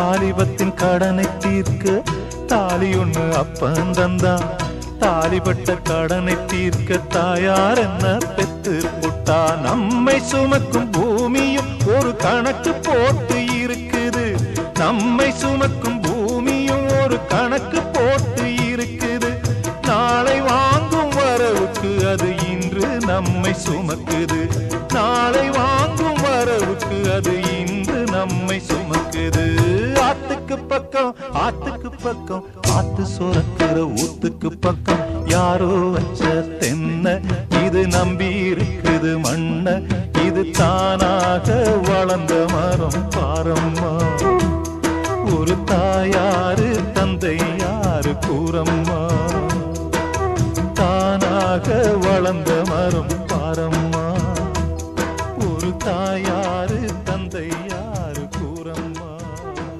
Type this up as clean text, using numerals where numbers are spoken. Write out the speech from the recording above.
தாலிபத்தின் கடனை தீர்க்க தாலி ஒண்ணு அப்பன் தந்தான். தாலிபட்ட கடனை தீர்க்க தாயார் என்ன பெத்து புட்டா. நம்மை சுமக்கும் பூமியும் ஒரு கணக்கு போட்டு இருக்குது. நம்மை சுமக்கும் பூமியும் ஒரு கணக்கு போட்டு இருக்குது. நாளை வாங்கும் வரவுக்கு அது இன்று நம்மை சுமக்குது. நாளை வாங்கும் வரவுக்கு அது இன்று நம்மை சுமக்குது. ஆத்துக்கு பக்கம் ஆத்துக்கு பக்கம் ஆத்து சுரக்கிற ஊத்துக்கு பக்கம் யாரோ வச்ச தென்ன இது நம்பி இருக்குது மண்ண. இது தானாக வளர்ந்த மரம் பாரம்மா. ஒரு தாயாரு தந்தை யாரு கூறம்மா. தானாக வளர்ந்த மரம் பாரம்மா. ஒரு தாயார்